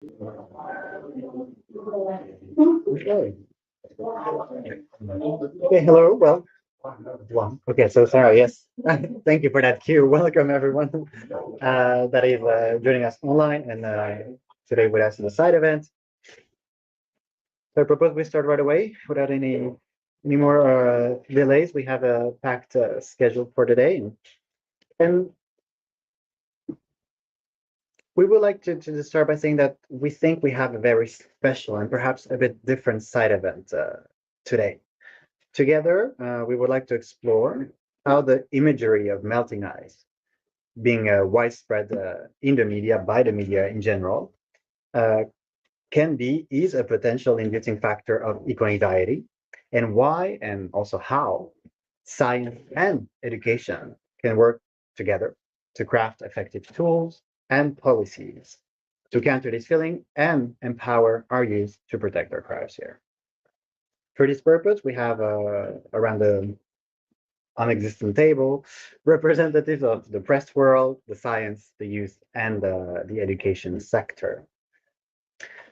Okay. Okay, hello. Well, one. Okay, so sorry. Yes, thank you for that cue. Welcome everyone that is joining us online and today with us in the side event. So I propose we start right away without any more delays. We have a packed schedule for today, and we would like to start by saying that we think we have a very special and perhaps a bit different side event today. Together, we would like to explore how the imagery of melting ice, being widespread in the media, by the media in general, uh, is a potential inducing factor of eco-anxiety, and why and also how science and education can work together to craft effective tools and policies to counter this feeling and empower our youth to protect our cryosphere. For this purpose, we have around the non-existent table representatives of the press world, the science, the youth, and the education sector.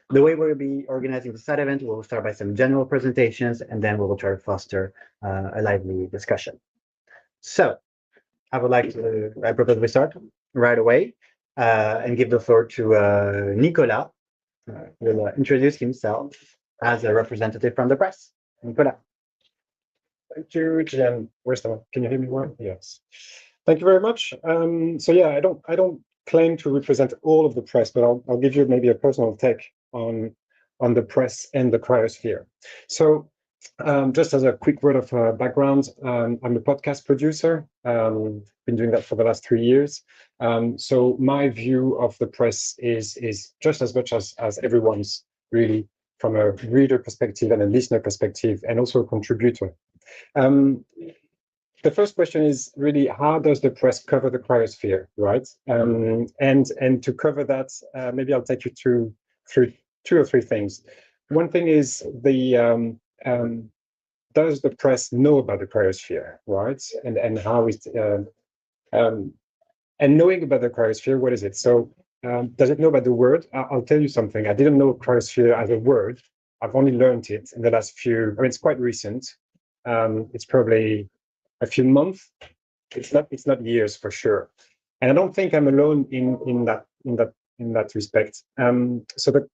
The way we'll be organizing the side event, we'll start by some general presentations, and then we will try to foster a lively discussion. So I propose we start right away and give the floor to Nicolas, who will introduce himself as a representative from the press. Nicolas. Thank you, Jen. Where's the one? Can you hear me well? Yes. Thank you very much. So yeah, I don't claim to represent all of the press, but I'll give you maybe a personal take on the press and the cryosphere. So just as a quick word of background, I'm a podcast producer. Been doing that for the last 3 years. So my view of the press is just as much as everyone's, really, from a reader perspective and a listener perspective, and also a contributor. Um, the first question is really, how does the press cover the cryosphere, right? And to cover that, maybe I'll take you through two or three things. One thing is does the press know about the cryosphere, right? And how it and knowing about the cryosphere, what is it? So does it know about the word? I'll tell you something. I didn't know cryosphere as a word. I've only learned it in the last few. I mean, it's quite recent. It's probably a few months. It's not years for sure. And I don't think I'm alone in that respect. So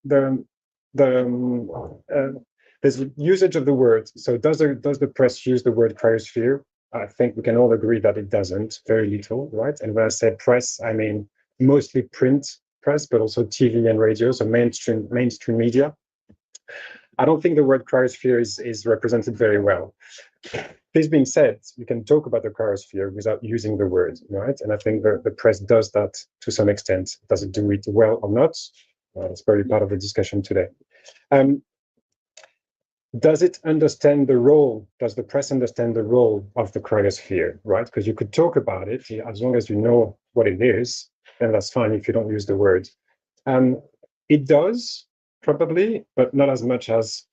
there's usage of the word. So does the press use the word cryosphere? I think we can all agree that it doesn't, very little, right? And when I say press, I mean mostly print press, but also TV and radio, so mainstream media. I don't think the word cryosphere is represented very well. This being said, we can talk about the cryosphere without using the word, right? And I think the press does that to some extent. Does it do it well or not? It's probably part of the discussion today. Does it understand the role? Does the press understand the role of the cryosphere, right? Because you could talk about it as long as you know what it is, then that's fine if you don't use the word. It does, probably, but not as much as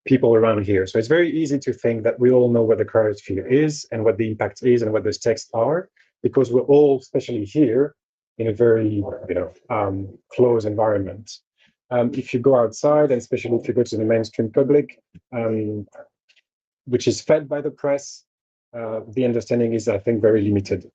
people around here. So it's very easy to think that we all know what the cryosphere is and what the impact is and what the stakes are, because we're all, especially here, in a very closed environment. If you go outside, and especially if you go to the mainstream public, which is fed by the press, the understanding is, I think, very limited.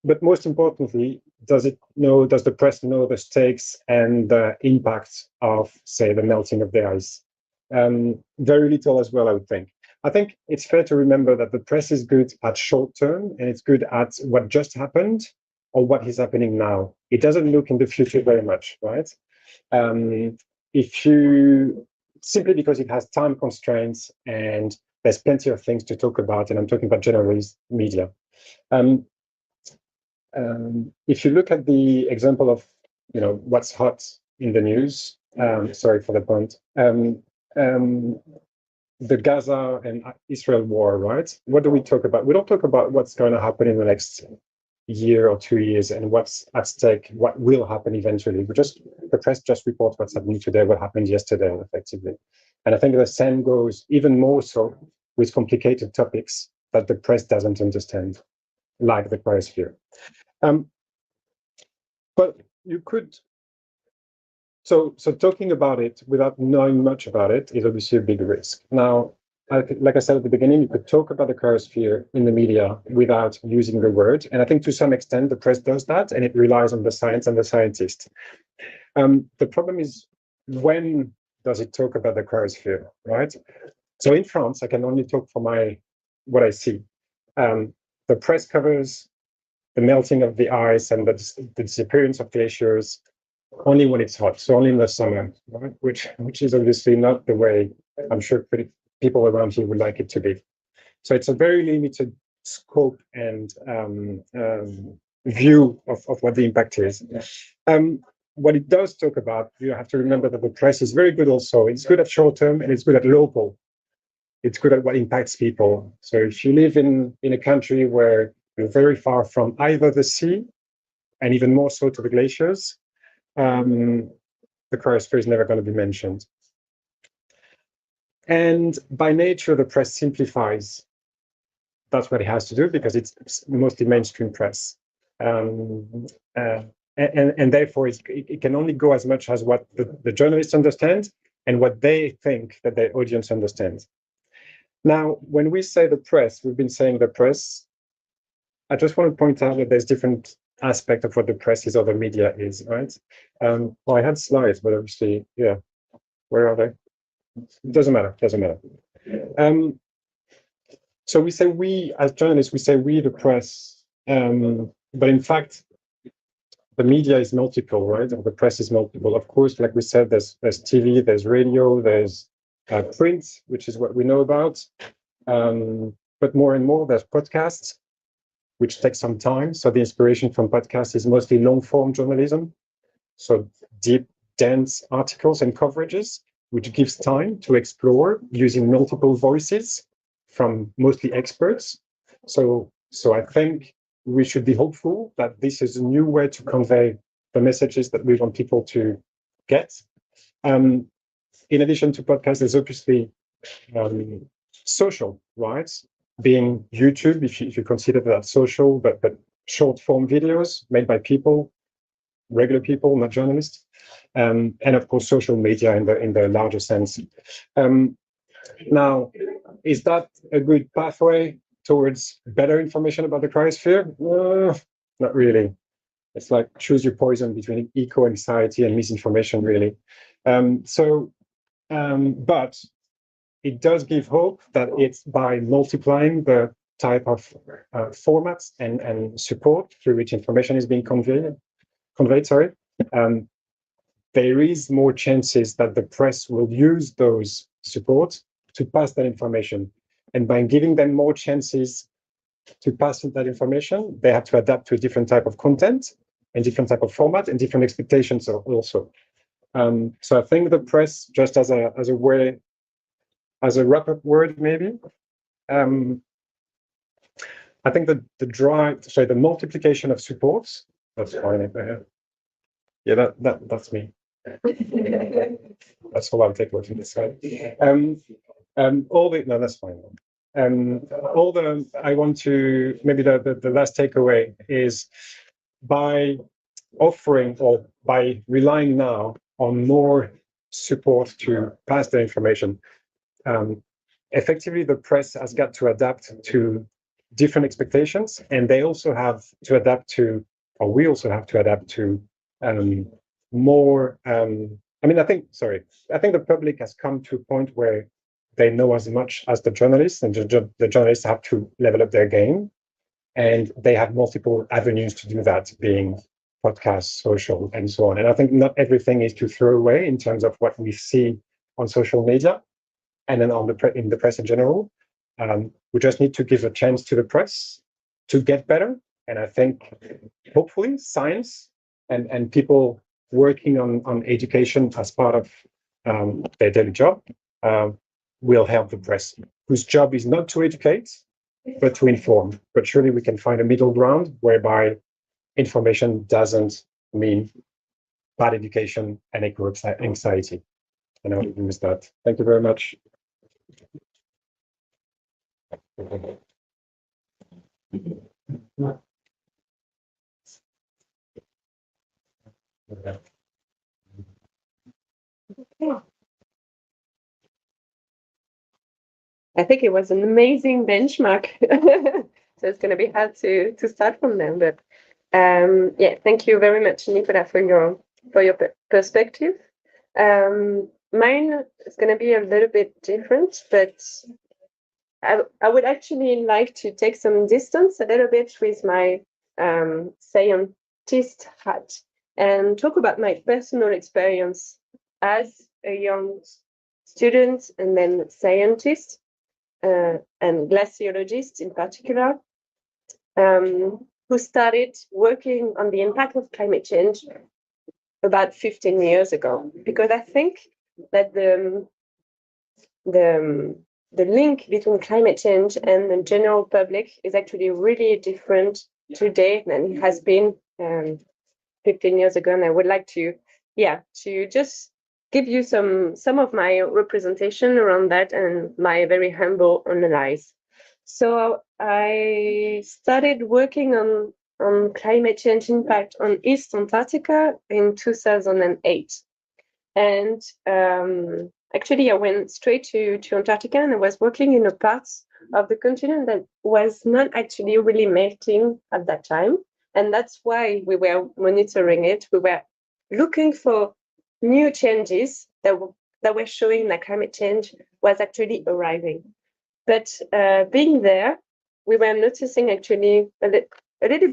But most importantly, does the press know the stakes and the impact of, say, the melting of the ice? Very little as well, I would think. I think it's fair to remember that the press is good at short term, and it's good at what just happened or what is happening now. It doesn't look in the future very much, right? If you simply because it has time constraints and there's plenty of things to talk about, and I'm talking about generalist media. If you look at the example of what's hot in the news, sorry for the point, the Gaza and Israel war, right? What do we talk about? We don't talk about what's going to happen in the next year or 2 years and what's at stake, what will happen eventually. The press just reports what's happening today, what happened yesterday, effectively. And I think the same goes even more so with complicated topics that the press doesn't understand, like the cryosphere. But you could So talking about it without knowing much about it is obviously a big risk. Now, like I said at the beginning, you could talk about the cryosphere in the media without using the word. And I think to some extent, the press does that, and it relies on the science and the scientists. The problem is, when does it talk about the cryosphere, right? So in France, I can only talk for what I see. The press covers the melting of the ice and the disappearance of glaciers only when it's hot, so only in the summer, right? Which is obviously not the way I'm sure people around here would like it to be. So it's a very limited scope and view of what the impact is. What it does talk about, you have to remember that the press is very good also. It's good at short term and it's good at local. It's good at what impacts people. So if you live in a country where you're very far from either the sea and even more so to the glaciers, the cryosphere is never going to be mentioned. And by nature, the press simplifies. That's what it has to do because it's mostly mainstream press. And therefore, it can only go as much as what the journalists understand and what they think that their audience understands. Now, when we say the press, we've been saying the press. I just want to point out that there's different aspect of what the press is or the media is, right? Well, I had slides, but obviously, yeah, where are they? It doesn't matter, doesn't matter. So we say we, as journalists, we say we, the press, but in fact, the media is multiple, right? Or the press is multiple. Of course, like we said, there's TV, there's radio, there's print, which is what we know about. But more and more, there's podcasts, which takes some time. So the inspiration from podcasts is mostly long-form journalism. So deep, dense articles and coverages, which gives time to explore using multiple voices from mostly experts. So I think we should be hopeful that this is a new way to convey the messages that we want people to get. In addition to podcasts, there's obviously social, right? Being YouTube, if you consider that social, but short form videos made by people, regular people, not journalists, and of course social media in the larger sense. Now, is that a good pathway towards better information about the cryosphere? Not really. It's like choose your poison between eco-anxiety and misinformation, really. But it does give hope that it's by multiplying the type of formats and support through which information is being conveyed, there is more chances that the press will use those supports to pass that information. And by giving them more chances to pass that information, they have to adapt to a different type of content and different type of format and different expectations also. So I think the press, just as a way, as a wrap-up word, maybe, I think that the multiplication of supports, that's fine. Yeah, that's me. That's all I'll take away from this side. No, that's fine. I want to, maybe the last takeaway is by offering or by relying now on more support to pass the information, effectively the press has got to adapt to different expectations, and they also have to adapt to, or we also have to adapt to more. I think the public has come to a point where they know as much as the journalists, and the journalists have to level up their game, and they have multiple avenues to do that, being podcasts, social, and so on. And I think not everything is to throw away in terms of what we see on social media and then in the press in general. We just need to give a chance to the press to get better. And I think hopefully science and people working on education as part of their daily job will help the press, whose job is not to educate, but to inform. But surely we can find a middle ground whereby information doesn't mean bad education and eco-anxiety. And I'll leave you with that. Thank you very much. I think it was an amazing benchmark. So it's going to be hard to start from them. But yeah, thank you very much, Nicola, for your perspective. Mine is going to be a little bit different, but I would actually like to take some distance a little bit with my scientist hat and talk about my personal experience as a young student and then scientist and glaciologist in particular, who started working on the impact of climate change about 15 years ago. Because I think that the link between climate change and the general public is actually really different today than it has been 15 years ago. And I would like to just give you some of my representation around that and my very humble analysis. So I started working on climate change impact on East Antarctica in 2008. And actually, I went straight to Antarctica, and I was working in a part of the continent that was not actually really melting at that time. And that's why we were monitoring it. We were looking for new changes that were showing that climate change was actually arriving. But being there, we were noticing actually a little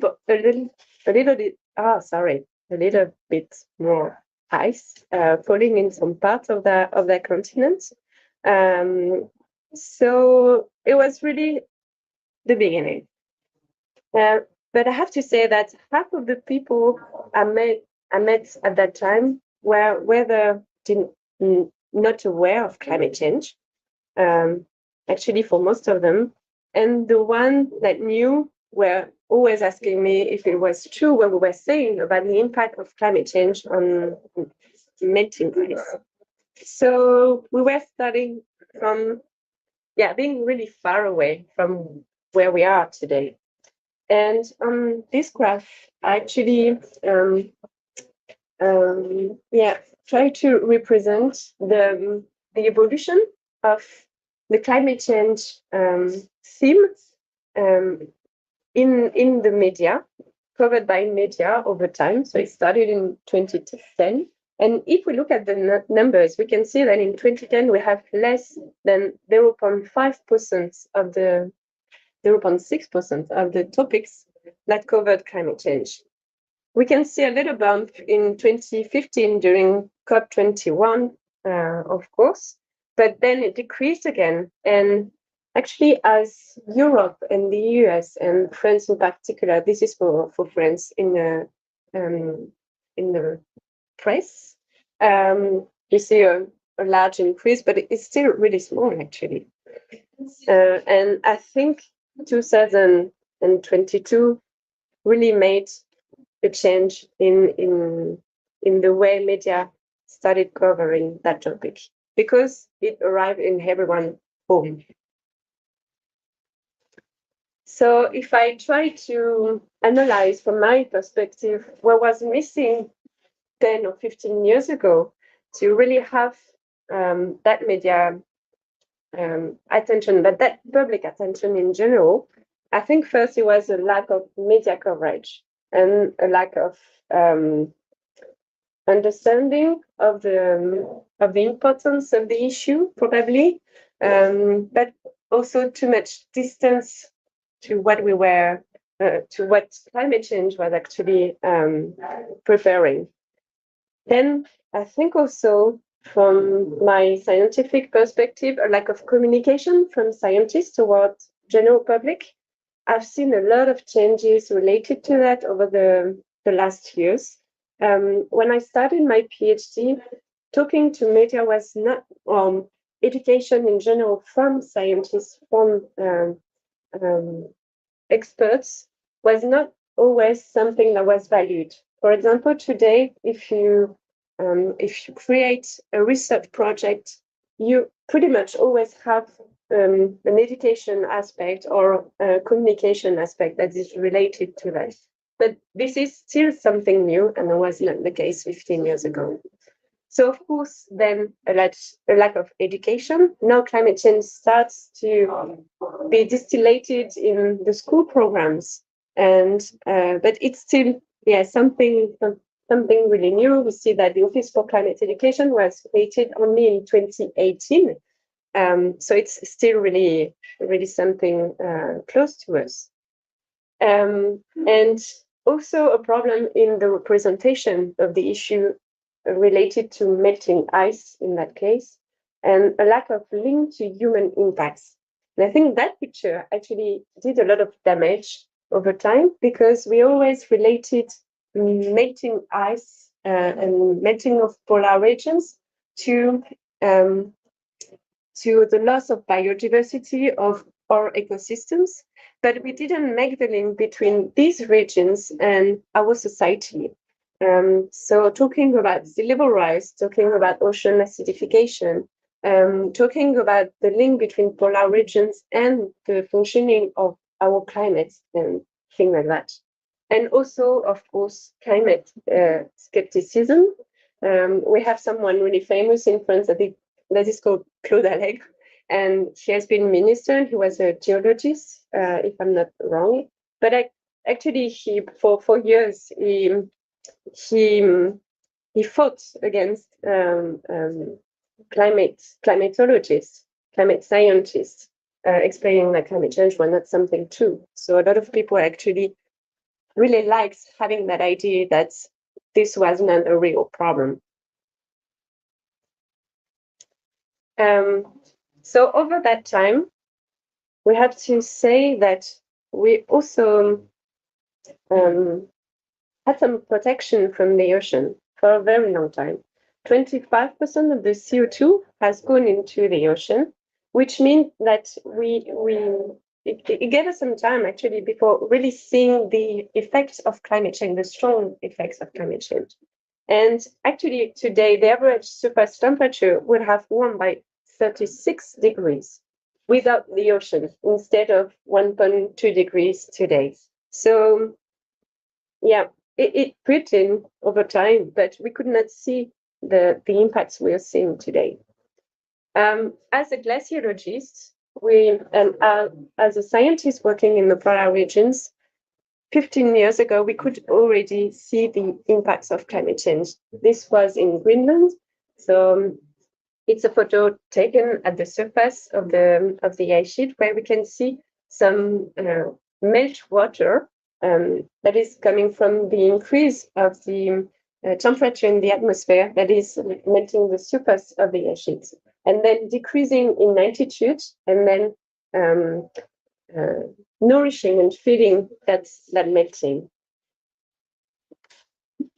bit more ice falling in some parts of the continent. So it was really the beginning. But I have to say that half of the people I met at that time were whether not aware of climate change. Actually, for most of them, and the one that knew were always asking me if it was true what we were saying about the impact of climate change on melting ice. So we were starting from being really far away from where we are today. And on this graph, I actually try to represent the evolution of the climate change theme in the media, covered by media over time. So it started in 2010. And if we look at the numbers, we can see that in 2010, we have less than 0.5% of the 0.6% of the topics that covered climate change. We can see a little bump in 2015 during COP21, of course, but then it decreased again. And actually, as Europe and the US and France in particular, this is for France in the press, we see a large increase, but it's still really small, actually. And I think 2022 really made a change in the way media started covering that topic, because it arrived in everyone's home. So if I try to analyze from my perspective what was missing 10 or 15 years ago to really have that media attention, but that public attention in general, I think first it was a lack of media coverage and a lack of understanding of the importance of the issue, probably, but also too much distance to what we were, to what climate change was actually preparing. Then I think also from my scientific perspective, a lack of communication from scientists towards general public. I've seen a lot of changes related to that over the last years. When I started my PhD, talking to media was not education in general from scientists, from experts, was not always something that was valued. For example, today, if you create a research project, you pretty much always have an education aspect or a communication aspect that is related to that. But this is still something new, and it was not the case 15 years ago. So of course, then a lack of education. Now climate change starts to be distillated in the school programs, and but it's still something really new. We see that the Office for Climate Education was created only in 2018, so it's still really something close to us, and also a problem in the representation of the issue related to melting ice in that case, and a lack of link to human impacts. And I think that picture actually did a lot of damage over time because we always related melting ice and melting of polar regions to the loss of biodiversity of our ecosystems, but we didn't make the link between these regions and our society. So talking about sea level rise, talking about ocean acidification, talking about the link between polar regions and the functioning of our climate and things like that. And also, of course, climate skepticism. We have someone really famous in France that is called Claude Allègre, and he has been minister. He was a geologist, if I'm not wrong. But actually, he for years he fought against climatologists, climate scientists, explaining that climate change was not something true. So a lot of people actually really likes having that idea that this was not a real problem. So over that time, we have to say that we also had some protection from the ocean for a very long time. 25% of the CO2 has gone into the ocean, which means that it gave us some time actually before really seeing the effects of climate change, the strong effects of climate change. And actually today, the average surface temperature would have warmed by 36 degrees without the ocean instead of 1.2 degrees today. So yeah, it put in over time, but we could not see the impacts we are seeing today. As a glaciologist, as a scientist working in the polar regions, 15 years ago, we could already see the impacts of climate change. This was in Greenland. So it's a photo taken at the surface of the ice sheet where we can see some melt water that is coming from the increase of the temperature in the atmosphere that is melting the surface of the ice sheet, and then decreasing in altitude, and then nourishing and feeding that melting.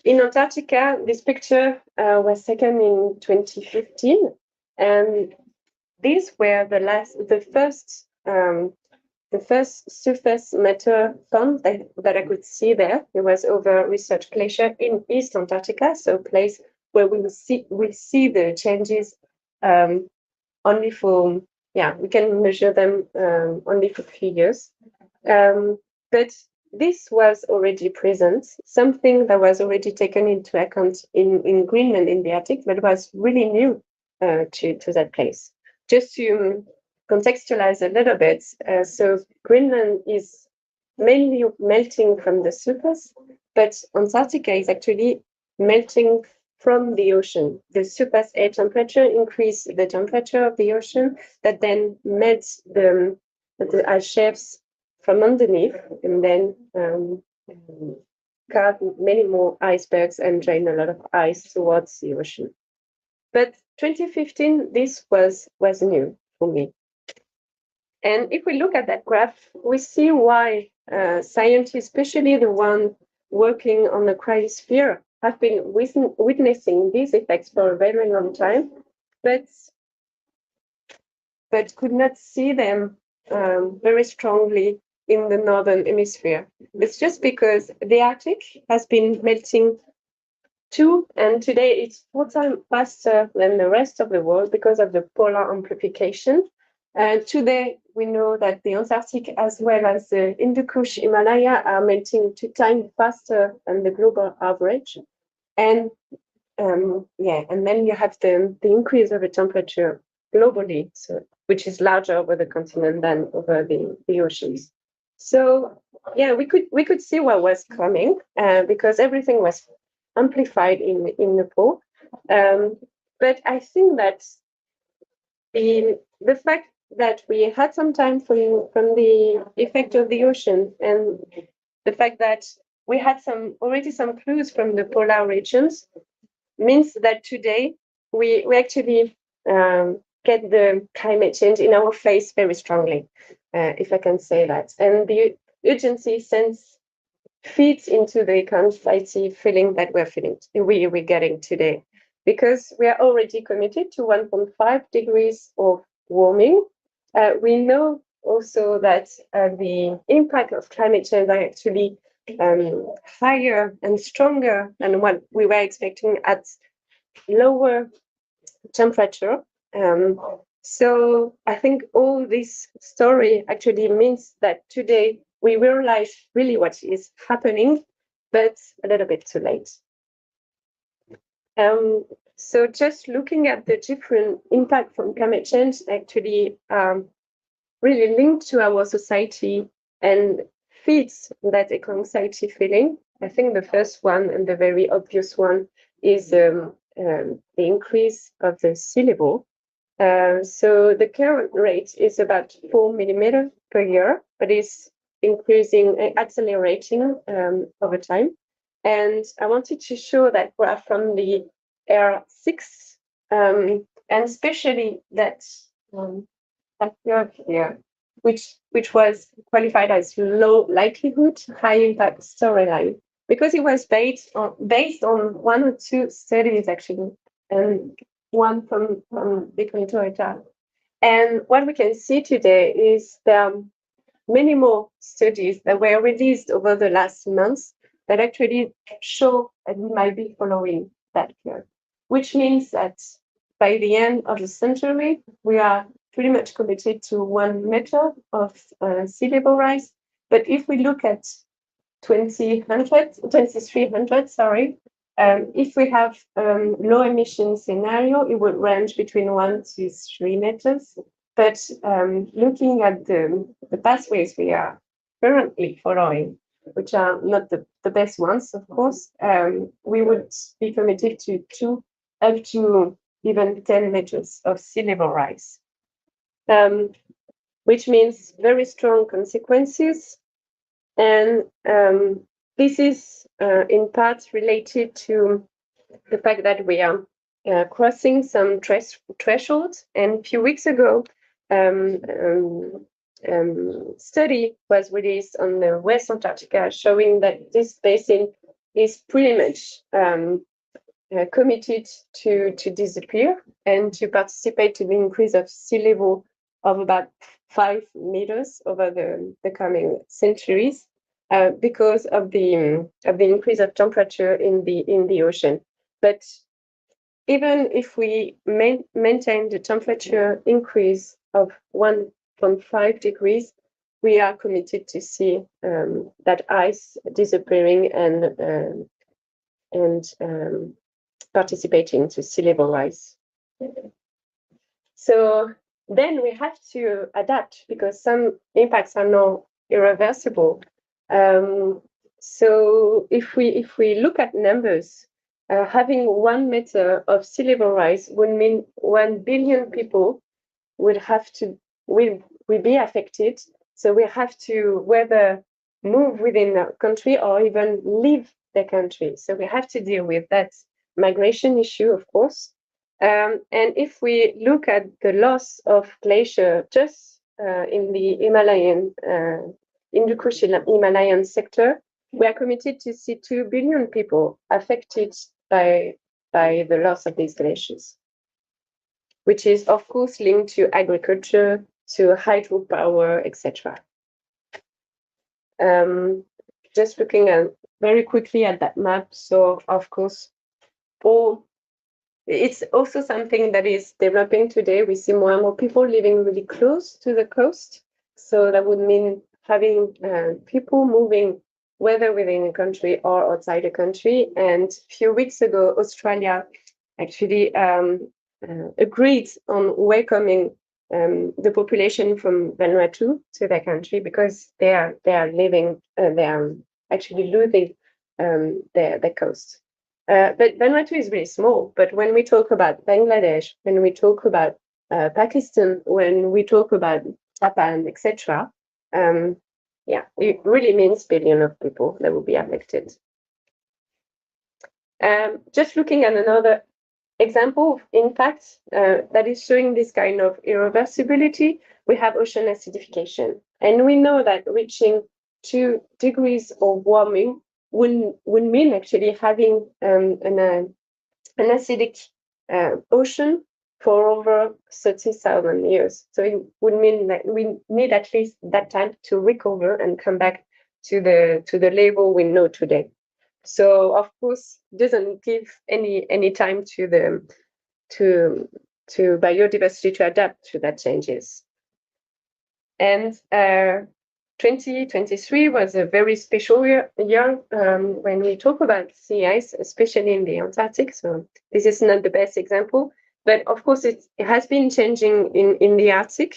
In Antarctica, this picture was taken in 2015, and these were the first surface matter found that I could see there. It was over Research Glacier in East Antarctica, so a place where we see the changes only for, we can measure them only for 3 years. But this was already present, something that was already taken into account in Greenland, in the Arctic, but was really new to that place. Just to contextualize a little bit, so Greenland is mainly melting from the surface, but Antarctica is actually melting from the ocean. The surface air temperature increases the temperature of the ocean, that then melts the ice shelves from underneath, and then cut many more icebergs and drain a lot of ice towards the ocean. But 2015, this was new for me. And if we look at that graph, we see why scientists, especially the one working on the cryosphere, have been witnessing these effects for a very long time, but could not see them very strongly in the northern hemisphere. It's just because the Arctic has been melting too, and today it's 4 times faster than the rest of the world because of the polar amplification. And today we know that the Antarctic as well as the Hindu-Kush Himalaya are melting 2 times faster than the global average. And and then you have the increase of the temperature globally, so which is larger over the continent than over the oceans. So yeah, we could see what was coming because everything was amplified in Nepal. But I think that the fact that we had some time from the effect of the ocean and the fact that we had already some clues from the polar regions means that today we actually get the climate change in our face very strongly, if I can say that. And the urgency sense feeds into the anxiety feeling that we're getting today, because we are already committed to 1.5 degrees of warming. We know also that the impact of climate change are actually higher and stronger than what we were expecting at lower temperature. So I think all this story actually means that today we realize really what is happening, but a little bit too late. So just looking at the different impact from climate change actually really linked to our society and feeds that eco-anxiety feeling. I think the first one and the very obvious one is the increase of the sea level. So the current rate is about 4 millimeters per year, but it's increasing, accelerating over time. And I wanted to show that graph from the R6, and especially that curve here, which was qualified as low likelihood, high impact storyline, because it was based on one or two studies actually, and one from Toyota. And what we can see today is there are many more studies that were released over the last months that actually show that we might be following that curve, which means that by the end of the century, we are pretty much committed to 1 meter of sea level rise. But if we look at 2300, sorry, if we have low emission scenario, it would range between 1 to 3 meters. But looking at the pathways we are currently following, which are not the best ones, of course, we would be committed to 2 up to even 10 meters of sea level rise, which means very strong consequences. And this is in part related to the fact that we are crossing some thresholds. And a few weeks ago, study was released on the West Antarctica showing that this basin is pretty much committed to disappear and to participate to the increase of sea level of about 5 meters over the coming centuries because of the increase of temperature in the ocean. But even if we maintain the temperature increase of 1.5 degrees, we are committed to see that ice disappearing and participating to sea level rise. So then we have to adapt because some impacts are now irreversible. So if we look at numbers, having 1 meter of sea level rise would mean 1 billion people will be affected. So we have to whether move within the country or even leave the country. So we have to deal with that migration issue, of course. And if we look at the loss of glacier just in the Himalayan, in the Himalayan sector, we are committed to see 2 billion people affected by the loss of these glaciers, which is of course linked to agriculture, to hydropower, etc. Just looking at very quickly at that map. So of course, it's also something that is developing today. We see more and more people living really close to the coast. So that would mean having people moving whether within a country or outside a country. And a few weeks ago, Australia actually agreed on welcoming the population from Vanuatu to their country because they are actually losing their coast. But Vanuatu is really small. But when we talk about Bangladesh, when we talk about Pakistan, when we talk about Japan, etc., it really means billions of people that will be affected. Just looking at another example of impact that is showing this kind of irreversibility, we have ocean acidification. And we know that reaching 2 degrees of warming would mean actually having an acidic ocean for over 30,000 years. So it would mean that we need at least that time to recover and come back to the level we know today. So of course, it doesn't give any time to biodiversity to adapt to that changes. And 2023 was a very special year when we talk about sea ice, especially in the Antarctic. So this is not the best example, but of course it has been changing in the Arctic.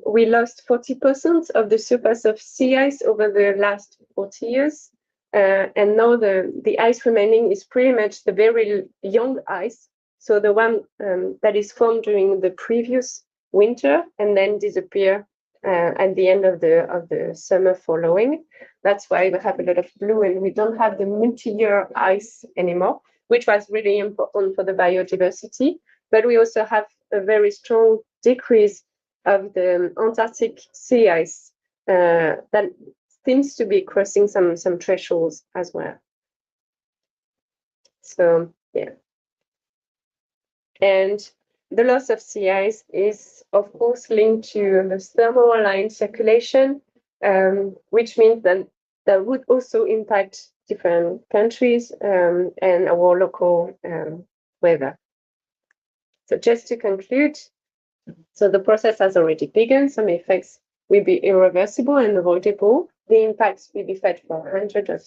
We lost 40% of the surface of sea ice over the last 40 years. And now the ice remaining is pretty much the very young ice. So the one that is formed during the previous winter and then disappear at the end of the summer following. That's why we have a lot of blue and we don't have the multi-year ice anymore, which was really important for the biodiversity. But we also have a very strong decrease of the Antarctic sea ice that seems to be crossing some thresholds as well. So yeah. And the loss of sea ice is, of course, linked to the thermal circulation, which means that would also impact different countries and our local weather. So just to conclude, so the process has already begun. Some effects will be irreversible and avoidable. The impacts will be felt for hundreds of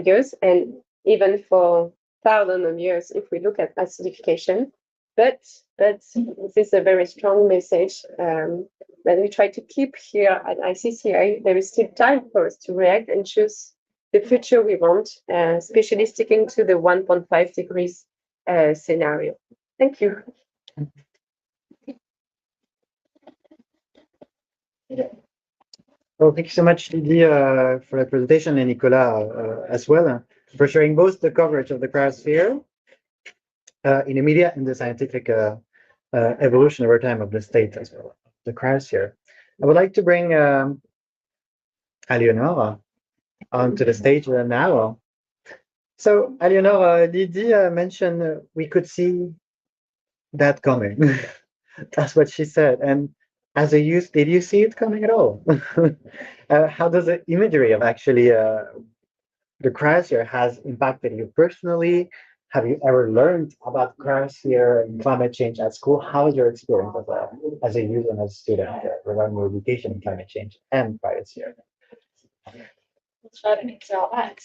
years and even for thousands of years if we look at acidification. But this is a very strong message that we try to keep here at ICCI. There is still time for us to react and choose the future we want, especially sticking to the 1.5 degrees scenario. Thank you. Well, thank you so much, Lydie, for the presentation, and Nicolas as well, for sharing both the coverage of the cryosphere in the media and the scientific evolution over time of the state as well, the cryosphere. I would like to bring Alionora onto the stage now. So, Alionora, Lydie mentioned we could see that coming. That's what she said. And as a youth, did you see it coming at all? How does the imagery of actually the cryosphere has impacted you personally? Have you ever learned about cryosphere and climate change at school? How is your experience as a youth and as a student regarding your education in climate change and cryosphere? Let's try to mix all that.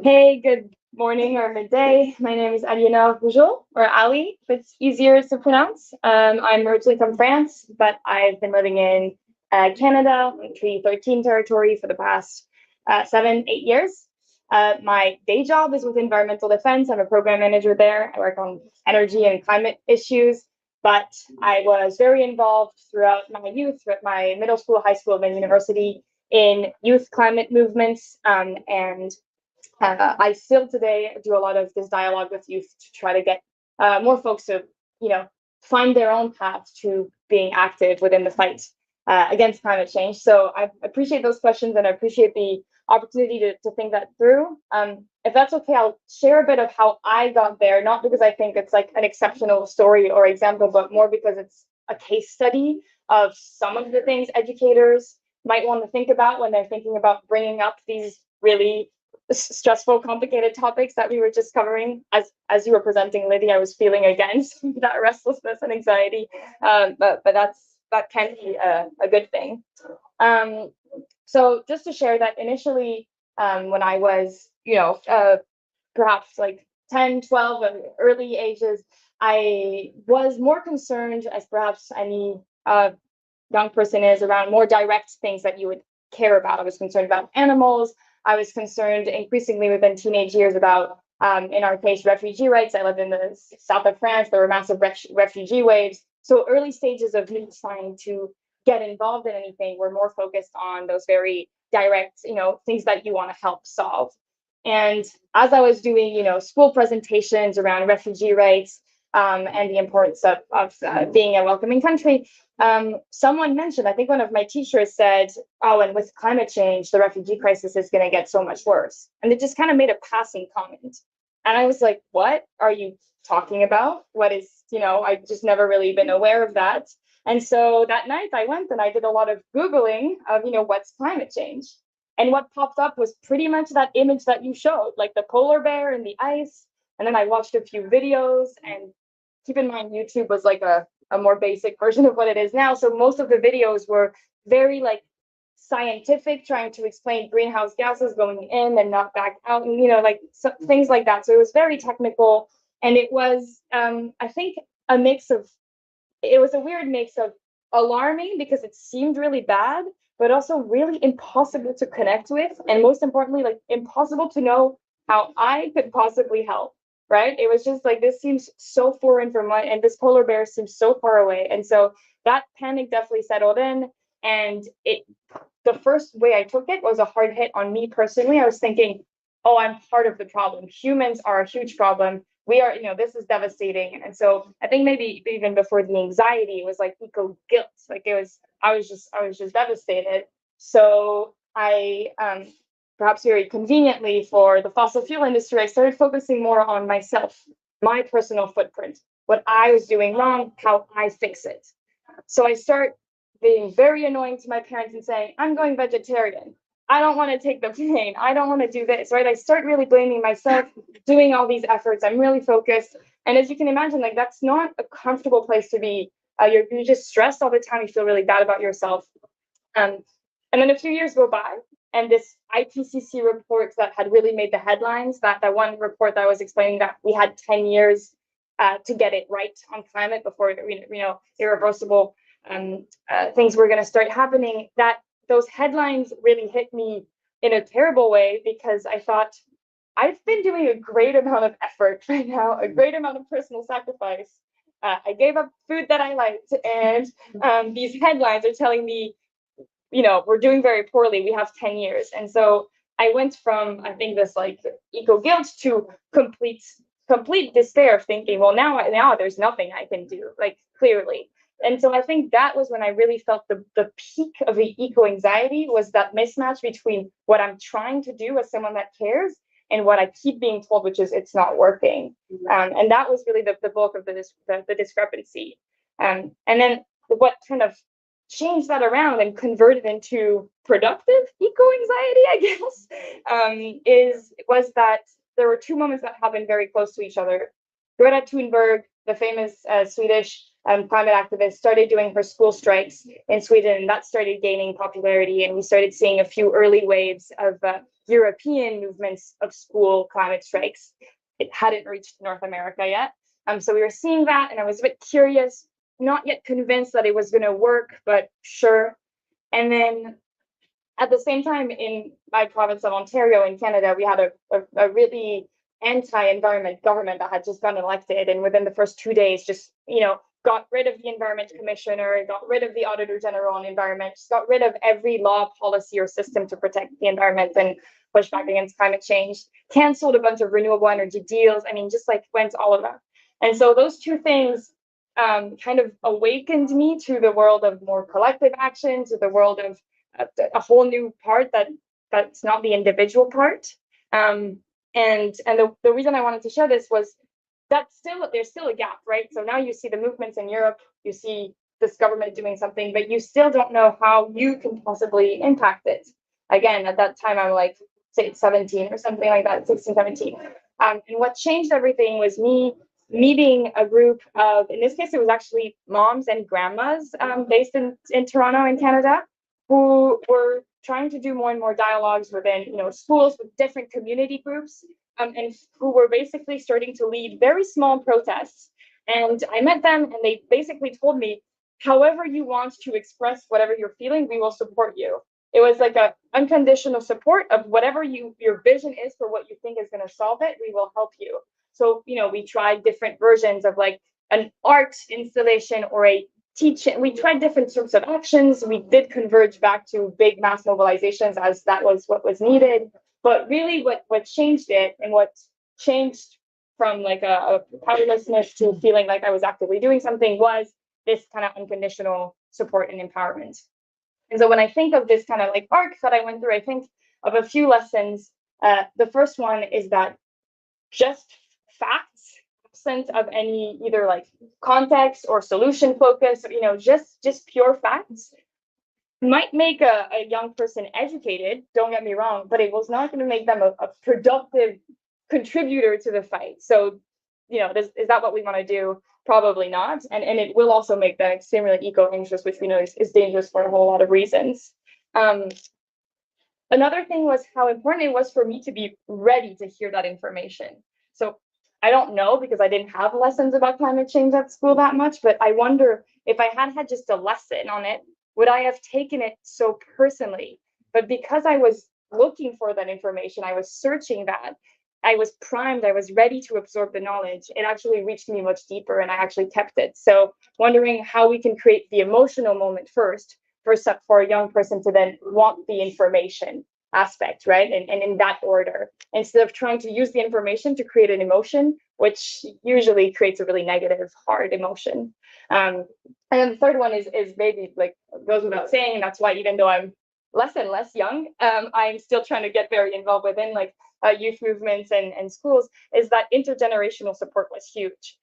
Hey, good morning or midday. My name is Aliona Rougeau, or Ali, if it's easier to pronounce. I'm originally from France, but I've been living in Canada, Treaty 13 territory for the past 7-8 years. My day job is with environmental defense. I'm a program manager there. I work on energy and climate issues, but I was very involved throughout my youth, throughout my middle school, high school, and university in youth climate movements, and I still today do a lot of this dialogue with youth to try to get more folks to, find their own path to being active within the fight against climate change. So I appreciate those questions and I appreciate the opportunity to think that through. If that's okay, I'll share a bit of how I got there, not because I think it's like an exceptional story or example, but more because it's a case study of some of the things educators might want to think about when they're thinking about bringing up these really stressful, complicated topics that we were just covering. As you were presenting, Lydie, I was feeling again that restlessness and anxiety, but that can be a good thing. So just to share that initially, when I was, perhaps like 10, 12, early ages, I was more concerned, as perhaps any young person is, around more direct things that you would care about. I was concerned about animals. I was concerned increasingly within teenage years about, in our case, refugee rights. I lived in the south of France. There were massive refugee waves. So early stages of me trying to get involved in anything were more focused on those very direct, things that you want to help solve. And as I was doing, school presentations around refugee rights, and the importance of being a welcoming country, someone mentioned, I think one of my teachers said, oh, and with climate change, the refugee crisis is going to get so much worse. And it just kind of made a passing comment. And I was like, what are you talking about? What is, I just never really been aware of that. And so that night I went and I did a lot of Googling of, what's climate change? And what popped up was pretty much that image that you showed, like the polar bear and the ice. And then I watched a few videos, and keep in mind, YouTube was like a more basic version of what it is now. So most of the videos were very like scientific, trying to explain greenhouse gases going in and not back out, and things like that. So it was very technical, and it was, I think, a mix of, it was a weird mix of alarming because it seemed really bad, but also really impossible to connect with, and most importantly, like impossible to know how I could possibly help. Right? It was just like, this seems so foreign from my, and this polar bear seems so far away. And so that panic definitely settled in. And the first way I took it was a hard hit on me personally. I was thinking, oh, I'm part of the problem. Humans are a huge problem. We are, this is devastating. And so I think maybe even before the anxiety, it was like eco guilt. Like I was just devastated. So I, perhaps very conveniently for the fossil fuel industry, I started focusing more on myself, my personal footprint, what I was doing wrong, how I fix it. So I start being very annoying to my parents and saying, I'm going vegetarian. I don't want to take the plane. I don't want to do this, right? I start really blaming myself, doing all these efforts. I'm really focused. And as you can imagine, like, that's not a comfortable place to be. You're just stressed all the time. You feel really bad about yourself. And then a few years go by, and this IPCC report that had really made the headlines, that one report that I was explaining, that we had 10 years to get it right on climate before irreversible things were going to start happening, that those headlines really hit me in a terrible way, because I thought, I've been doing a great amount of effort right now, a great amount of personal sacrifice. I gave up food that I liked, and these headlines are telling me, we're doing very poorly. We have 10 years. And so I went from, I think, this like eco guilt to complete despair, of thinking, well, now there's nothing I can do, like, clearly. And so I think that was when I really felt the peak of the eco anxiety, was that mismatch between what I'm trying to do as someone that cares and what I keep being told, which is it's not working. And that was really the bulk of the discrepancy. And then what kind of changed that around and converted into productive eco anxiety, I guess, was that there were two moments that happened very close to each other. Greta Thunberg, the famous Swedish climate activist, started doing her school strikes in Sweden, and that started gaining popularity, and we started seeing a few early waves of European movements of school climate strikes. It hadn't reached North America yet. So we were seeing that, and I was a bit curious, not yet convinced that it was going to work, but sure. And then at the same time, in my province of Ontario in Canada, we had a really anti-environment government that had just gotten elected, and within the first 2 days, just got rid of the environment commissioner, got rid of the auditor general on environment, just got rid of every law, policy, or system to protect the environment and push back against climate change, canceled a bunch of renewable energy deals. I mean, just like went all of that. And so those two things kind of awakened me to the world of more collective action, to the world of a whole new part that's not the individual part. And the reason I wanted to share this was that there's still a gap, right? So now you see the movements in Europe, you see this government doing something, but you still don't know how you can possibly impact it. Again, at that time, I'm like, say, 17 or something like that, 16, 17. And what changed everything was me meeting a group of, in this case, it was actually moms and grandmas based in Toronto in Canada, who were trying to do more and more dialogues within, schools with different community groups, and who were basically starting to lead very small protests. And I met them, and they basically told me, however you want to express whatever you're feeling, we will support you. It was like a unconditional support of whatever your vision is for what you think is going to solve it, we will help you. So, we tried different versions of like an art installation or a teaching. We tried different sorts of actions. We did converge back to big mass mobilizations as that was what was needed. But really what changed it, and what changed from like a powerlessness to feeling like I was actively doing something, was this kind of unconditional support and empowerment. And so when I think of this kind of like arc that I went through, I think of a few lessons. The first one is that just facts, absent of any either like context or solution focus, just pure facts, might make a young person educated, don't get me wrong, but it was not going to make them a productive contributor to the fight. So, is that what we want to do? Probably not. And it will also make them extremely eco-anxious, which we know is dangerous for a whole lot of reasons. Another thing was how important it was for me to be ready to hear that information. So I don't know, because I didn't have lessons about climate change at school that much, but I wonder if I had just a lesson on it, would I have taken it so personally? But because I was looking for that information, I was searching that, I was primed, I was ready to absorb the knowledge, it actually reached me much deeper, and I actually kept it. So wondering how we can create the emotional moment first for a young person to then want the information aspect, right? And in that order, instead of trying to use the information to create an emotion, which usually creates a really negative, hard emotion. And then the third one is maybe like goes without saying. That's why even though I'm less and less young, I'm still trying to get very involved within like youth movements and schools, is that intergenerational support was huge.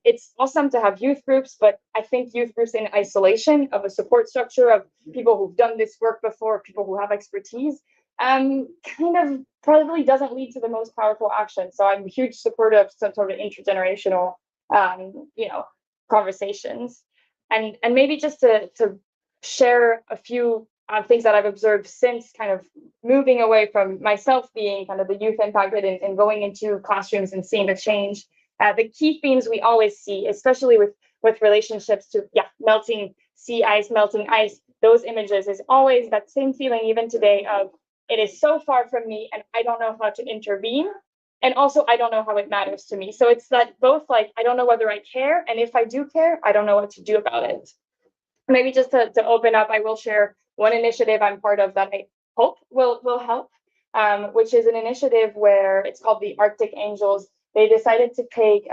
It's awesome to have youth groups, but I think youth groups in isolation of a support structure of people who've done this work before, people who have expertise, kind of probably doesn't lead to the most powerful action. So I'm a huge supporter of some sort of intergenerational, conversations. And maybe just to share a few things that I've observed since kind of moving away from myself being kind of the youth impacted and going into classrooms and seeing the change. The key themes we always see, especially with relationships to melting sea ice, melting ice, those images, is always that same feeling even today of, it is so far from me and I don't know how to intervene. And also I don't know how it matters to me. So it's that both like, I don't know whether I care, and if I do care, I don't know what to do about it. Maybe just to open up, I will share one initiative I'm part of that I hope will help, which is an initiative where it's called the Arctic Angels. They decided to take,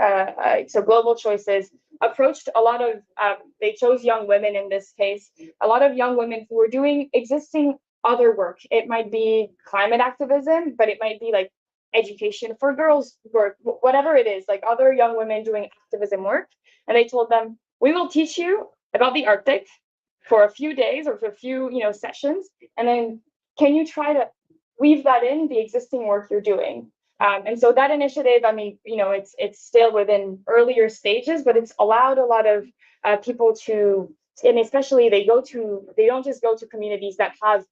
so Global Choices approached a lot of, they chose young women in this case, a lot of young women who were doing existing other work. It might be climate activism, but it might be like education for girls work, whatever it is, like other young women doing activism work. And they told them, we will teach you about the Arctic for a few days or for a few, sessions. And then can you try to weave that in the existing work you're doing? And so that initiative, I mean, it's still within earlier stages, but it's allowed a lot of people to, and especially they don't just go to communities that are,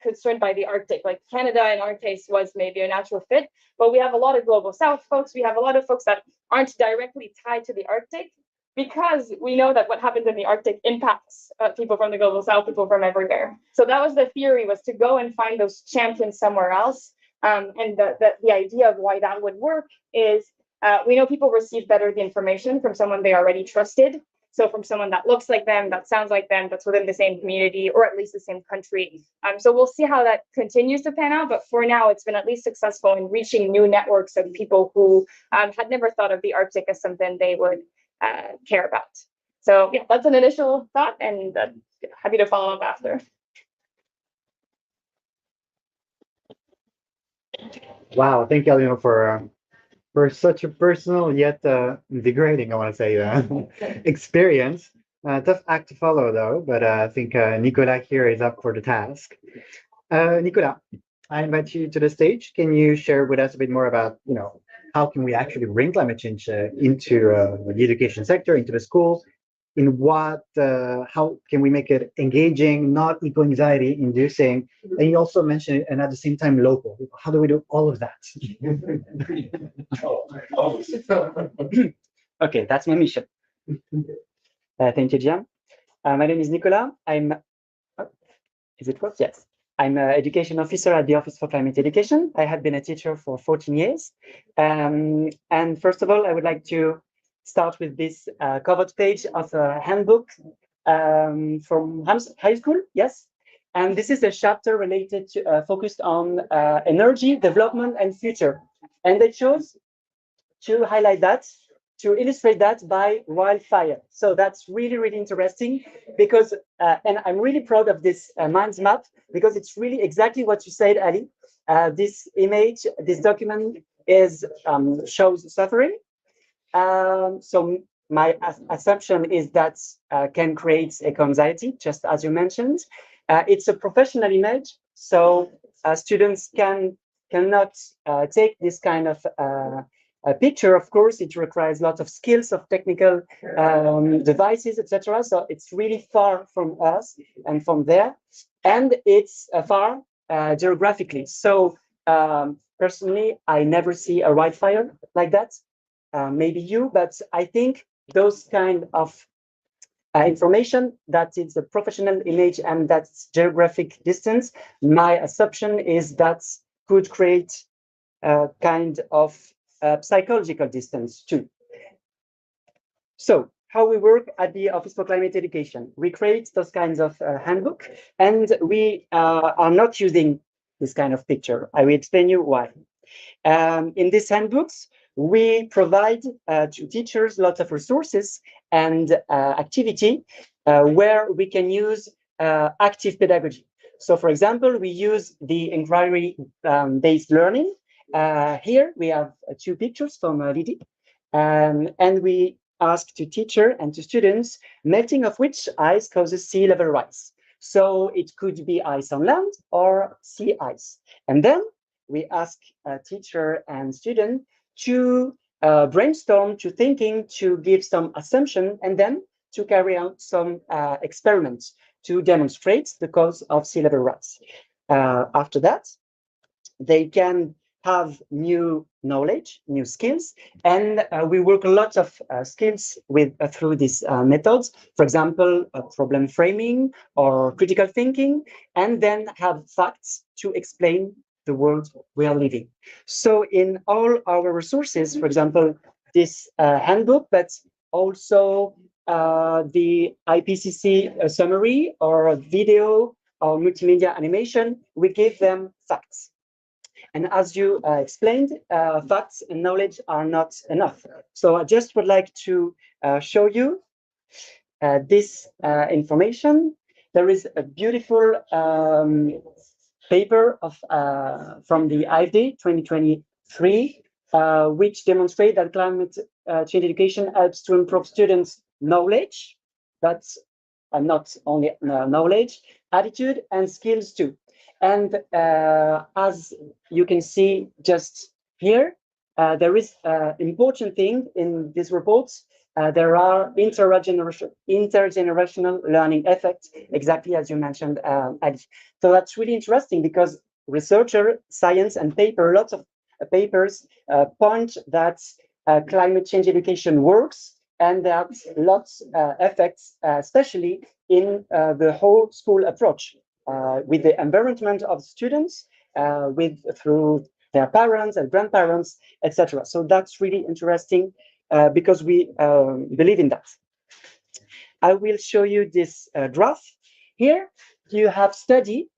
concerned by the Arctic. Like Canada in our case was maybe a natural fit, but we have a lot of global South folks. We have a lot of folks that aren't directly tied to the Arctic, because we know that what happens in the Arctic impacts people from the global South, people from everywhere. So that was the theory, was to go and find those champions somewhere else. And the idea of why that would work is we know people receive better the information from someone they already trusted. So from someone that looks like them, that sounds like them, that's within the same community or at least the same country. So we'll see how that continues to pan out. But for now, it's been at least successful in reaching new networks of people who had never thought of the Arctic as something they would care about. So yeah, that's an initial thought, and happy to follow up after. Wow, thank you, Alina, for such a personal yet invigorating, I want to say, experience. Tough act to follow, though, but I think Nicolas here is up for the task. Nicolas, I invite you to the stage. Can you share with us a bit more about, how can we actually bring climate change into the education sector, into the schools? in what, how can we make it engaging, not equal anxiety inducing? And you also mentioned it, and at the same time, local. How do we do all of that? Okay, that's my mission. Thank you, Gian. My name is Nicolas. Is it works? Yes. I'm an education officer at the Office for Climate Education. I have been a teacher for 14 years. And first of all, I would like to start with this covered page of a handbook from high school. Yes. And this is a chapter related to, focused on energy, development, and future. And I chose to highlight that, to illustrate that by wildfire. So that's really, really interesting because, and I'm really proud of this mind map because it's really exactly what you said, Ali. This image, this document is shows suffering. So my assumption is that can create eco-anxiety, just as you mentioned. It's a professional image, so students cannot take this kind of a picture. Of course, it requires lots of skills of technical devices, etc. So it's really far from us and from there, and it's far geographically. So personally, I never see a wildfire like that. Maybe you, but I think those kind of information that it's a professional image and that's geographic distance, my assumption is that could create a kind of psychological distance too. So how we work at the Office for Climate Education, we create those kinds of handbook, and we are not using this kind of picture. I will explain you why. In these handbooks, we provide to teachers lots of resources and activity where we can use active pedagogy. So, for example, we use the inquiry-based learning. Here we have two pictures from Lidi, and we ask to teacher and to students melting of which ice causes sea level rise. So it could be ice on land or sea ice. And then we ask teacher and student to brainstorm, to thinking, to give some assumption, and then to carry out some experiments to demonstrate the cause of sea level rise. After that, they can have new knowledge, new skills, and we work a lot of skills with through these methods. For example, problem framing or critical thinking, and then have facts to explain the world we are living. So in all our resources, for example, this handbook, but also the IPCC summary or video or multimedia animation, we give them facts. And as you explained, facts and knowledge are not enough. So I just would like to show you this information. There is a beautiful paper of from the IFD 2023, which demonstrate that climate change education helps to improve students' knowledge, but not only knowledge, attitude, and skills too. And as you can see just here, there is important thing in these reports. There are intergenerational learning effects, exactly as you mentioned, Ali. So that's really interesting because researcher, science, and lots of papers point that climate change education works, and that lots effects, especially in the whole school approach. With the environment of students, through their parents and grandparents, etc. So that's really interesting because we believe in that. I will show you this graph. Here you have scientific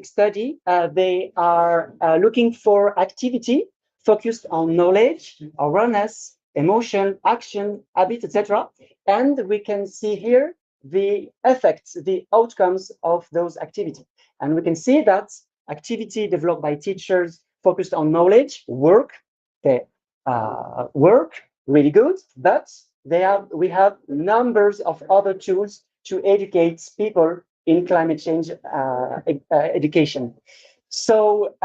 study. They are looking for activity focused on knowledge, awareness, emotion, action, habit, etc. And we can see here the effects, the outcomes of those activities. And we can see that activity developed by teachers focused on knowledge they work really good, but we have numbers of other tools to educate people in climate change education. So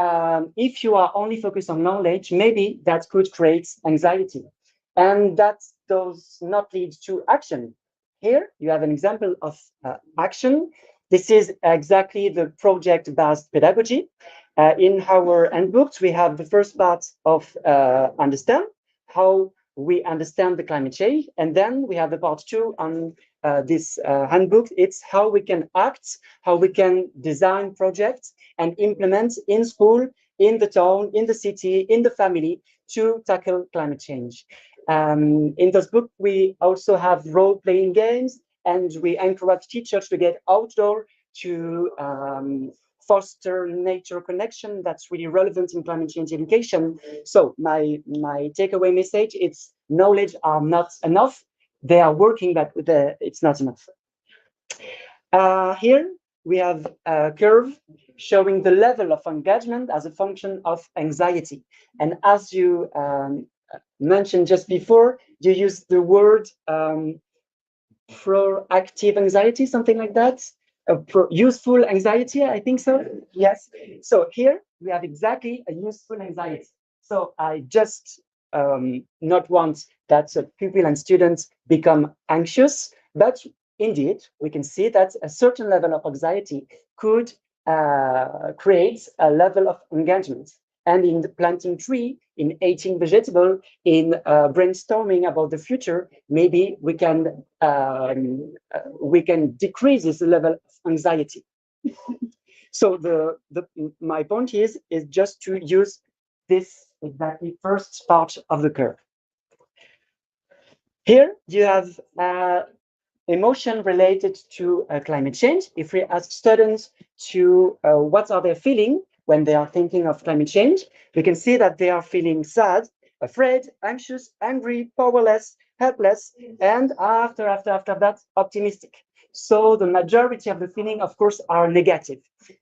if you are only focused on knowledge, maybe that could create anxiety. And does not lead to action? Here you have an example of action. This is exactly the project-based pedagogy. In our handbooks, we have the first part of understand, how we understand the climate change. And then we have the part 2 on this handbook. It's how we can act, how we can design projects and implement in school, in the town, in the city, in the family to tackle climate change. In this book, we also have role-playing games, and we encourage teachers to get outdoor to foster nature connection that's really relevant in climate change education. So my takeaway message is knowledge are not enough. They are working, but it's not enough. Here we have a curve showing the level of engagement as a function of anxiety. And as you mentioned just before, you used the word proactive anxiety, something like that. Useful anxiety, I think so. Yes. So here we have exactly a useful anxiety. So I just not want that pupil and students become anxious, but indeed we can see that a certain level of anxiety could create a level of engagement. And in the planting tree, in eating vegetable, in brainstorming about the future, maybe we can decrease this level of anxiety. So my point is just to use this exactly first part of the curve. Here you have emotion related to climate change. If we ask students to what are they feeling when they are thinking of climate change, we can see that they are feeling sad, afraid, anxious, angry, powerless, helpless, and after that, optimistic. So the majority of the feeling, of course, are negative,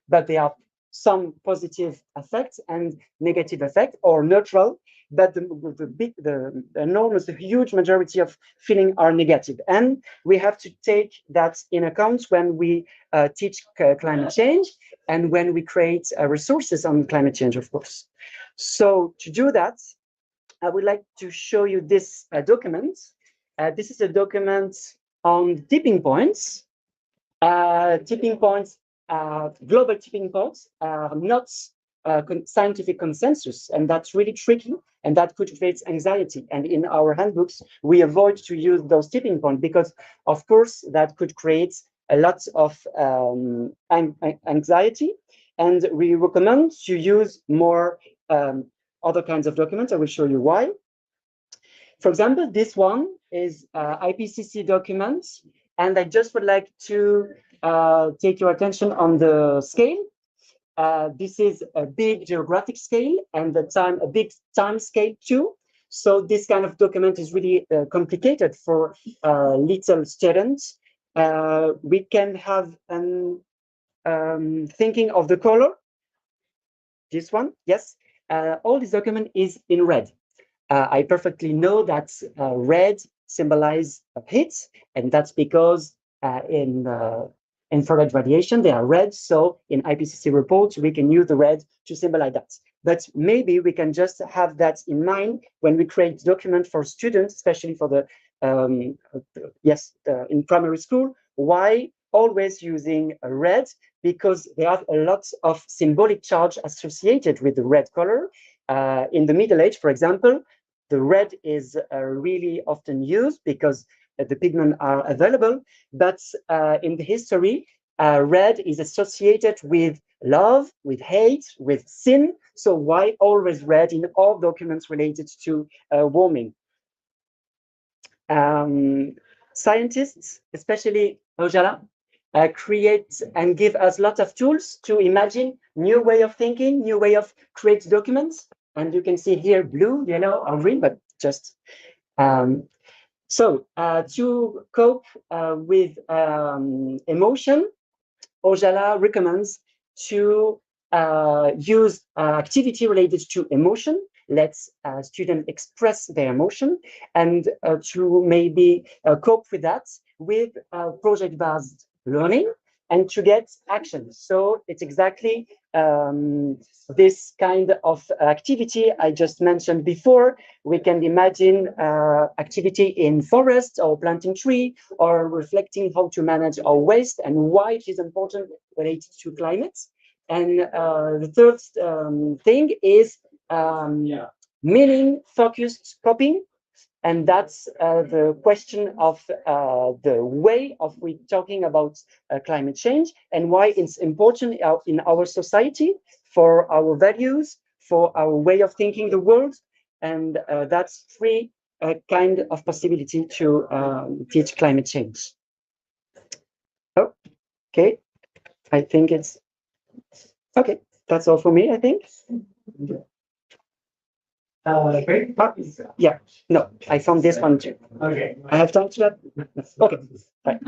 but there are some positive effects and negative effect, or neutral, but the enormous, the huge majority of feeling are negative. And we have to take that in account when we teach climate change and when we create resources on climate change, of course. So to do that, I would like to show you this document. This is a document on tipping points. Global tipping points are not scientific consensus, and that's really tricky, and that could create anxiety. And in our handbooks, we avoid to use those tipping points because, of course, that could create a lot of anxiety. And we recommend to use more other kinds of documents. I will show you why. For example, this one is IPCC documents, and I just would like to take your attention on the scale. This is a big geographic scale and a big time scale too. So this kind of document is really complicated for little students. We can have thinking of the color. This one, yes. All this document is in red. I perfectly know that red symbolizes heat, and that's because in infrared radiation, they are red. So in IPCC reports, we can use the red to symbolize that. But maybe we can just have that in mind when we create document for students, especially for the, in primary school. Why always using red? Because there are a lot of symbolic charge associated with the red color. In the Middle Age, for example, the red is really often used because the pigments are available, but in the history, red is associated with love, with hate, with sin. So why always red in all documents related to warming? Scientists, especially Ojala, create and give us lots of tools to imagine new way of thinking, new way of create documents. And you can see here blue, yellow, or green, but just so to cope with emotion, Ojala recommends to use activity related to emotion. Let's students express their emotion, and to maybe cope with that with project-based learning. and to get action. So it's exactly this kind of activity I just mentioned before. We can imagine activity in forest or planting tree or reflecting how to manage our waste and why it is important related to climate. And the third thing is meaning focused coping. And that's the question of the way of we talking about climate change and why it's important in our society for our values, for our way of thinking the world. And that's three kind of possibility to teach climate change. Oh, okay. I think it's okay. That's all for me, I think. Great. Yeah, no, I found this one too. Okay. I have time to that? Okay. Right.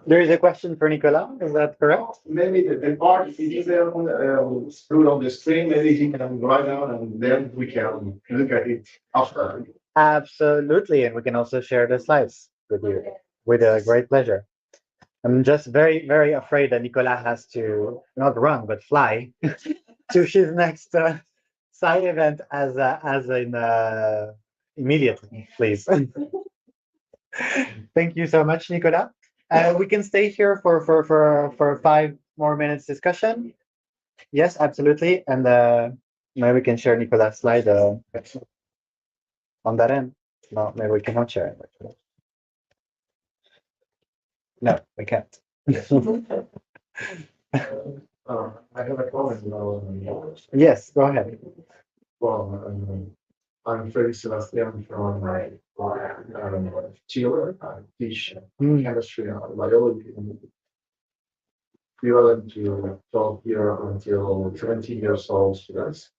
There is a question for Nicolas. Is that correct? Maybe the part, if it is screwed on the screen, maybe he can write down and then we can look at it after. Absolutely, and we can also share the slides with you with a great pleasure. I'm just very, very afraid that Nicolas has to not run but fly to his next side event as in immediately, please. Thank you so much, Nicolas. We can stay here for 5 more minutes discussion. Yes, absolutely, and maybe we can share Nicolas' slide on that end. No, maybe we cannot share it. No, we can't. I have a comment now. Yes, go ahead. Well, I'm Freddy Sebastian from Chile. I teach chemistry and biology. Equivalent to 12 year until 17 years old students.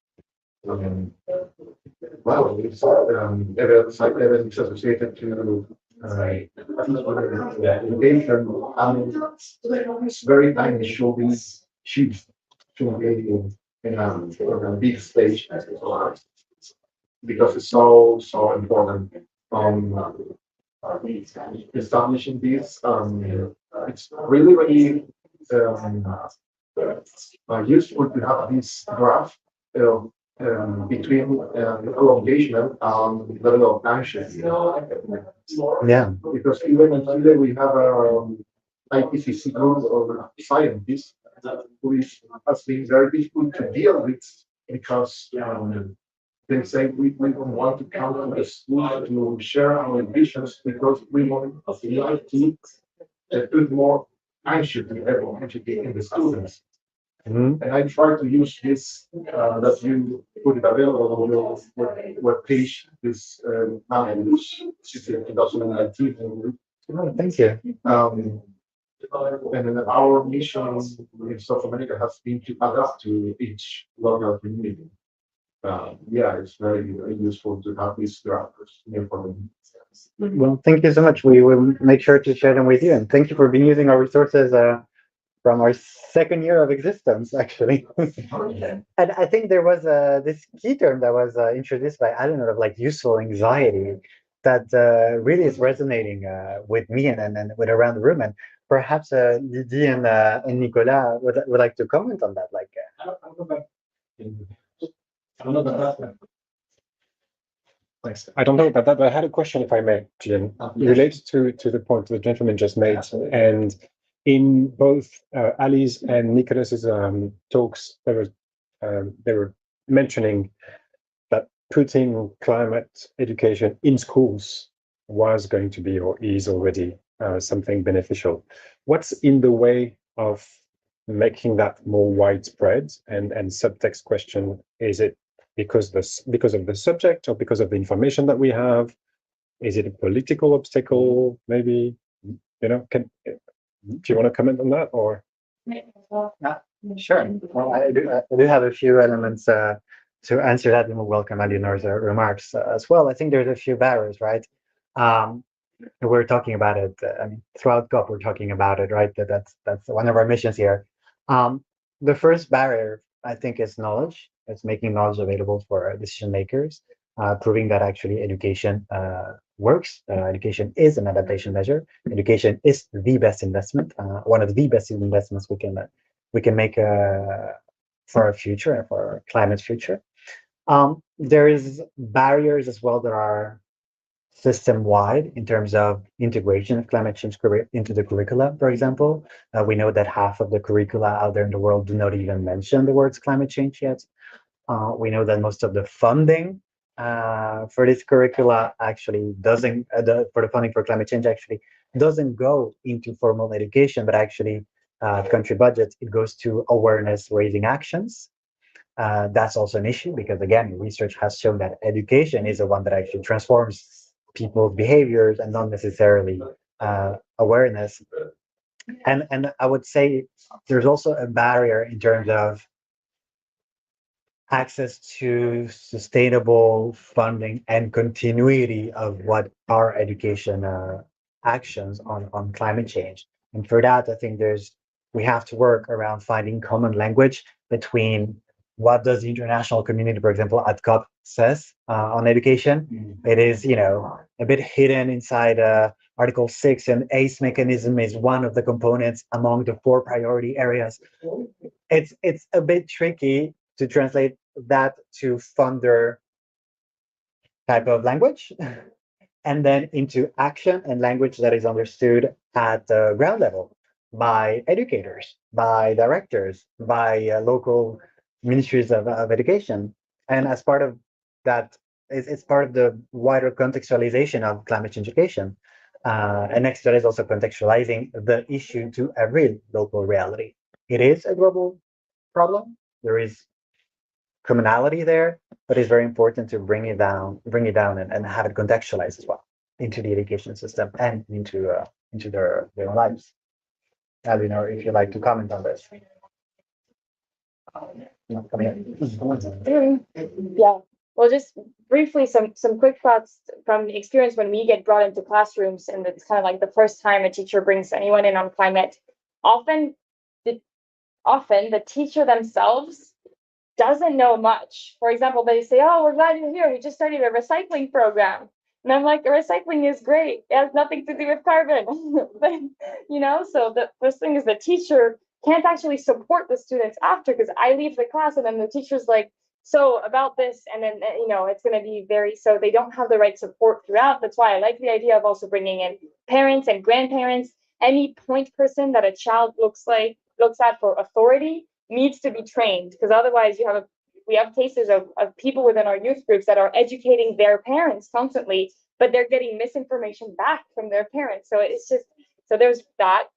Well, it's events like events associated to education and it's very tiny should be huge to be in a big stage because it's so important establishing this it's really useful to have this graph between elongation and level of anxious. Yeah. Because even in Chile we have a IPCC group of scientists which has been very difficult to deal with because they say we don't want to come to the school to share our visions because we want to put more anxiety in the students. Mhm. And I try to use this that you put it available on your web page, this which is in 2019. Oh, thank you. And then our mission in South America has been to adapt to each local community. Yeah, it's very useful to have these drafters here for them. Well, thank you so much. We will make sure to share them with you, and thank you for being using our resources from our 2nd year of existence, actually. And I think there was this key term that was introduced by Eleanor of like useful anxiety that really is resonating with me and with around the room. And perhaps Didi and Nicolas would like to comment on that. Like, Thanks. I don't know about that, but I had a question, if I may, Jim, related to the point the gentleman just made. And in both Ali's and Nicholas's talks, they were mentioning that putting climate education in schools was going to be or is already something beneficial. What's in the way of making that more widespread? And subtext question, is it because of the subject or because of the information that we have? Is it a political obstacle? Maybe, do you want to comment on that or? sure. Well, I do have a few elements to answer that, and we'll welcome Eleanor's remarks as well. I think there's a few barriers, right? We're talking about it. I mean, throughout COP, we're talking about it, right? That's one of our missions here. The first barrier, I think, is knowledge. It's making knowledge available for decision makers, proving that actually education works. Education is an adaptation measure. Education is the best investment, one of the best investments we can make for our future and for our climate future. There is barriers as well that are system-wide in terms of integration of climate change into the curricula, for example. We know that half of the curricula out there in the world do not even mention the words climate change yet. We know that most of the funding for this curricula actually doesn't, for the funding for climate change actually doesn't go into formal education, but actually country budgets, it goes to awareness raising actions. That's also an issue because again, research has shown that education is the one that actually transforms people's behaviors and not necessarily awareness. And I would say there's also a barrier in terms of access to sustainable funding and continuity of what our education actions on climate change. And for that, I think we have to work around finding common language between what does the international community, for example, at COP says on education. It is, a bit hidden inside Article 6, and ACE mechanism is one of the components among the 4 priority areas. It's a bit tricky to translate that to funder type of language and then into action and language that is understood at the ground level by educators, by directors, by local ministries of education. And as part of that, it's part of the wider contextualization of climate change education. And next to that is also contextualizing the issue to every local reality. It is a global problem. There is criminality there, but it's very important to bring it down and have it contextualized as well into the education system and into their lives. Eleanor, if you'd like to comment on this. Yeah. Well, just briefly, some quick thoughts from the experience when we get brought into classrooms, and it's kind of like the first time a teacher brings anyone in on climate. Often the teacher themselves doesn't know much. For example, they say, "Oh, we're glad you're here. We just started a recycling program." And I'm like, recycling is great. It has nothing to do with carbon. But, so the first thing is the teacher can't actually support the students after, because I leave the class and then the teacher's like, so about this, and then, it's going to be so they don't have the right support throughout. That's why I like the idea of also bringing in parents and grandparents. Any point person that a child looks at for authority needs to be trained, because otherwise we have cases of people within our youth groups that are educating their parents constantly, but they're getting misinformation back from their parents. So there's that.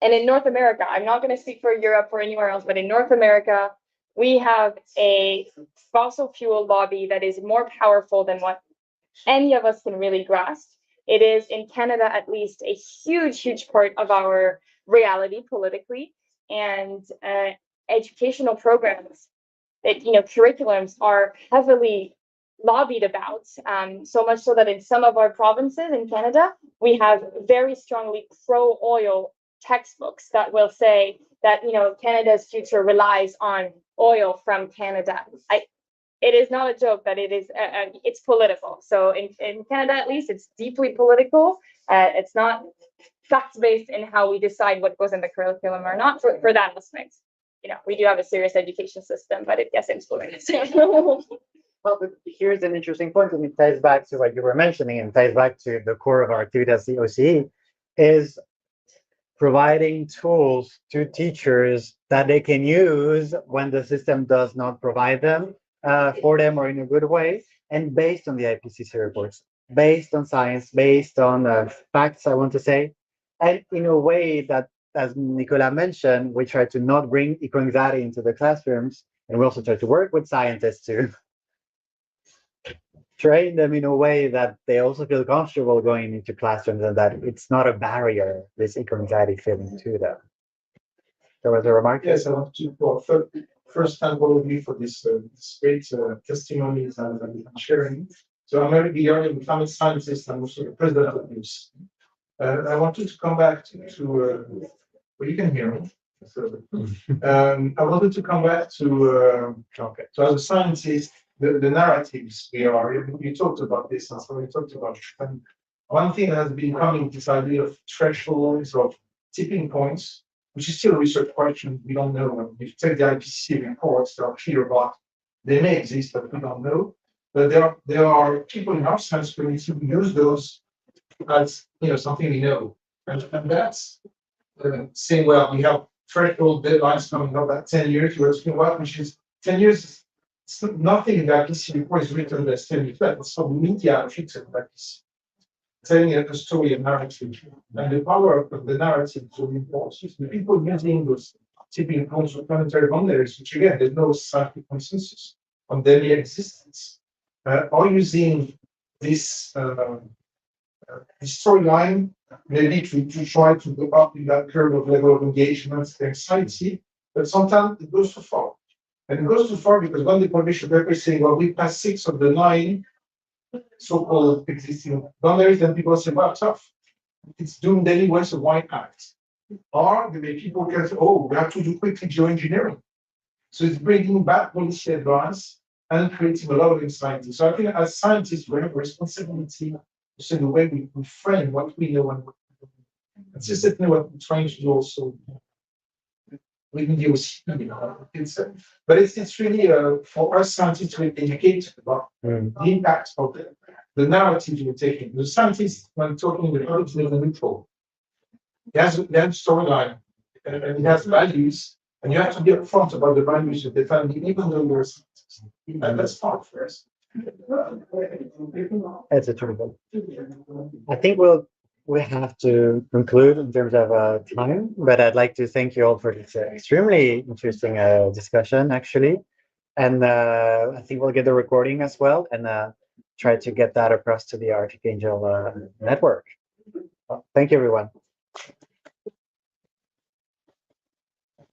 And in North America, I'm not going to speak for Europe or anywhere else, but in North America, we have a fossil fuel lobby that is more powerful than what any of us can really grasp. It is, in Canada at least, a huge, huge part of our reality politically. And educational programs that curriculums are heavily lobbied about, so much so that in some of our provinces in Canada, we have very strongly pro-oil textbooks that will say that Canada's future relies on oil from Canada. It is not a joke that it's political. So in Canada, at least, it's deeply political. It's not fact-based in how we decide what goes in the curriculum or not for that aspect. We do have a serious education system, but it gets influenced. Well, but here's an interesting point, and it ties back to what you were mentioning and ties back to the core of our activity as the OCE, is providing tools to teachers that they can use when the system does not provide them for them or in a good way, and based on the IPCC reports, based on science, based on facts, I want to say, and in a way that, as Nicolas mentioned, we try to not bring eco-anxiety into the classrooms, and we also try to work with scientists to train them in a way that they also feel comfortable going into classrooms and that it's not a barrier, this eco-anxiety feeling to them. There was a remark? Yes, I want to first thank all of you for this great testimonies and sharing. So I'm Eric Guillaume, I'm a climate scientist and also the president of NEWS. I wanted to come back to well, you can hear me. So, I wanted to come back to so as a scientist, the narratives we are. You talked about this, and so we talked about. And one thing that has been coming, this idea of thresholds, of tipping points, which is still a research question. We don't know. If you take the IPCC reports, they are clear about they may exist, but we don't know. But there are people in our science community who use those as something we know, and that's saying, well, we have threshold deadlines coming up at 10 years. We're asking what, which is 10 years. It's nothing in the IPCC report is written as 10 years. That's some media written like this, telling a story, a narrative, and the power of the narrative is really important. The people using those tipping points or planetary boundaries, which again, there's no scientific consensus on their existence, are using this storyline maybe to try to go up in that curve of level of engagement and anxiety, but sometimes it goes too far. And it goes too far because when they publish a paper saying, well, we passed 6 of the 9 so-called existing boundaries, then people say, well, tough. It's doomed anyway, so why act? Or maybe people can say, oh, we have to do quickly geoengineering. So it's bringing back policy advice and creating a lot of anxiety. So I think as scientists, we have a responsibility to say the way we frame what we know and what we don't know. It's just certainly what we're trying to do also within the OC. But it's really for us scientists to educate about the impact of the narrative we're taking. The scientists, when talking with original and neutral, he has a storyline and he has values, and you have to be upfront about the values you're defending, even though you're a scientist. And that's part first. It's a terrible. I think we have to conclude in terms of time, but I'd like to thank you all for this extremely interesting discussion, actually. And I think we'll get the recording as well and try to get that across to the Arctic Angel network. Thank you, everyone.